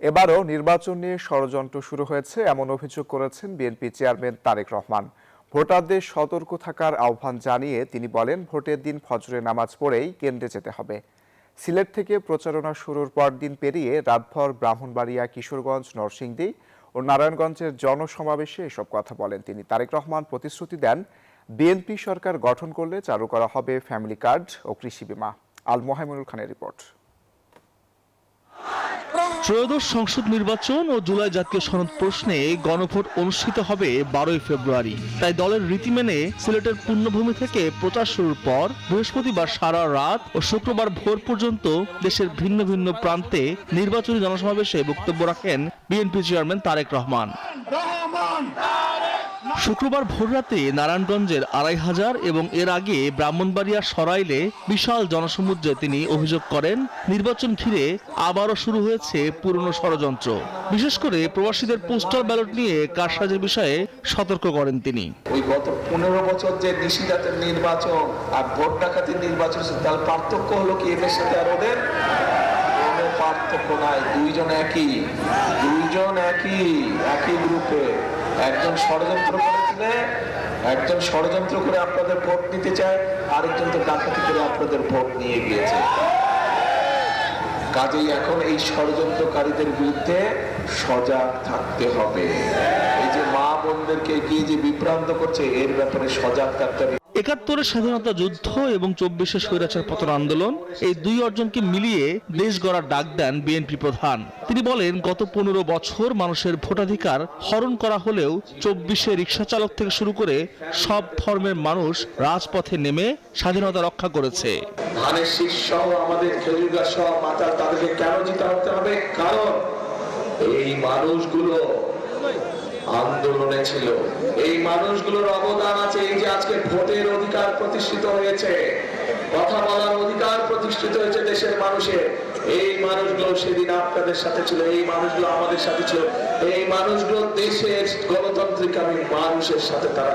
এবারও নির্বাচন নিয়ে ষড়যন্ত্র শুরু হয়েছে এমন অভিযোগ করেছেন বিএনপি চেয়ারম্যান তারেক রহমান। ভোটারদের সতর্ক থাকার আহ্বান জানিয়ে তিনি বলেন, ভোটের দিন ফজরের নামাজ পড়েই কেন্দ্রে যেতে হবে। সিলেট থেকে প্রচারণা শুরুর পরদিন পেরিয়ে রাতভর ব্রাহ্মণবাড়িয়া, কিশোরগঞ্জ, নরসিংদী ও নারায়ণগঞ্জের জনসমাবেশে এসব কথা বলেন তিনি। তারেক রহমান প্রতিশ্রুতি দেন, বিএনপি সরকার গঠন করলে চালু করা হবে ফ্যামিলি কার্ড ও কৃষি বিমা। আল মোহাইমুনুল খানের রিপোর্ট। ত্রয়োদশ সংসদ নির্বাচন ও জুলাই জাতীয় সনদ প্রশ্নে গণভোট অনুষ্ঠিত হবে 12 ফেব্রুয়ারি। তাই দলের রীতি মেনে সিলেটের পূর্ণভূমি থেকে প্রচার শুরুর পর বৃহস্পতিবার সারা রাত ও শুক্রবার ভোর পর্যন্ত দেশের ভিন্ন ভিন্ন প্রান্তে নির্বাচনী জনসমাবেশে বক্তব্য রাখেন বিএনপি চেয়ারম্যান তারেক রহমান। শুক্রবার ভোররাতে নারায়ণগঞ্জের 2500 এবং এর আগে ব্রাহ্মণবাড়িয়ার সরাইলে বিশাল জনসমুদ্রে তিনি অভিযোগ করেন, নির্বাচন ঘিরে আবারও শুরু হয়েছে পুরনো ষড়যন্ত্র। বিশেষ করে প্রবাসীদের পোস্টাল ব্যালট নিয়ে কারসাজির বিষয়ে সতর্ক করেন তিনি। ওই গত 15 বছর যে নিশিরাতের নির্বাচন আর ভোট ডাকাতির নির্বাচন, তার পার্থক্য হলো কি এদের সাথে আর ওদের? কোনো পার্থক্য নাই। দুইজন একই গ্রুপে। একজন ষড়যন্ত্র করে আপনাদের ভোট নিতে চায়, আরেকজন তো ডাকাতি করে আপনাদের ভোট নিয়ে গিয়েছে। কাজেই এখন এই ষড়যন্ত্রকারীদের বিরুদ্ধে সজাগ থাকতে হবে। এই যে মা বোনদেরকে গিয়ে যে বিভ্রান্ত করছে, এর ব্যাপারে সজাগ থাকতে হবে। 71 স্বাধীনতা যুদ্ধ এবং 24 স্বৈরাচার পতন আন্দোলন, এই দুই অর্জনকে মিলিয়ে দেশ গড়ার ডাক দেন বিএনপি প্রধান। তিনি বলেন, গত 15 বছর মানুষের ভোটাধিকার হরণ করা হলেও 24 রিকশা চালক থেকে শুরু করে সব ধর্মের মানুষ রাজপথে নেমে স্বাধীনতা রক্ষা করেছে। ধানের শীষ সহ আমাদের খেজুর গাছ সহ মাতাল, তাদেরকে কেন জিতে হতে হবে? কারণ এই মানুষগুলো আন্দোলনে ছিল, এই মানুষগুলোর অবদান আছে। এই যে আজকে ভোটের অধিকার প্রতিষ্ঠিত হয়েছে, কথা বলার অধিকার প্রতিষ্ঠিত হয়েছে দেশের মানুষের, এই মানুষগুলো সেদিন আপনাদের সাথে ছিল, এই মানুষগুলো আমাদের সাথে ছিল, এই মানুষগুলো দেশের গণতান্ত্রিক মানুষের সাথে তারা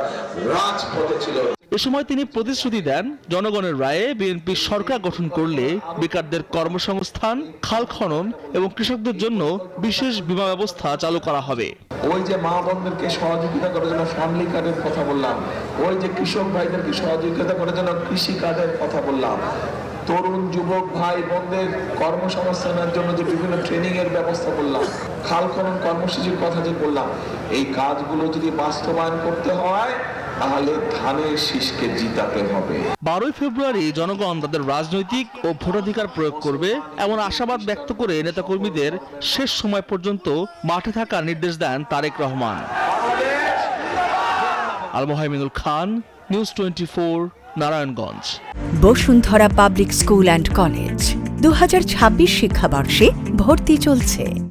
রাজপথে ছিল। এ সময় তিনি প্রতিশ্রুতি দেন, জনগণের রায়ে বিএনপি সরকার গঠন করলে বেকারদের কর্মসংস্থান, খাল খনন এবং কৃষকদের জন্য বিশেষ বীমা ব্যবস্থা চালু করা হবে। ওই যে মা বোনদেরকে সহযোগিতা করার জন্য ফ্যামিলি কার্ডের কথা বললাম, ওই যে কৃষক ভাইদেরকে সহযোগিতা করার জন্য কৃষি কার্ডের কথা বললাম, তরুণ যুবক ভাই বোনদের কর্মসংস্থানের জন্য যে বিভিন্ন ট্রেনিং এর ব্যবস্থা করলাম, খাল খনন কর্মসূচির কথা যে বললাম, এই কাজগুলো যদি বাস্তবায়ন করতে হয় তাহলে ধানের শীষকে জিতাতে হবে। 12 ফেব্রুয়ারি জনগণ তাদের রাজনৈতিক ও ভোটাধিকার প্রয়োগ করবে এমন আশাবাদ ব্যক্ত করে নেতাকর্মীদের শেষ সময় পর্যন্ত মাঠে থাকার নির্দেশ দেন Tarek Rahman. Al Mohaimunul Khan, news 24, Narayanganj. Bashundhara public school and college 2026 শিক্ষাবর্ষে ভর্তি চলছে।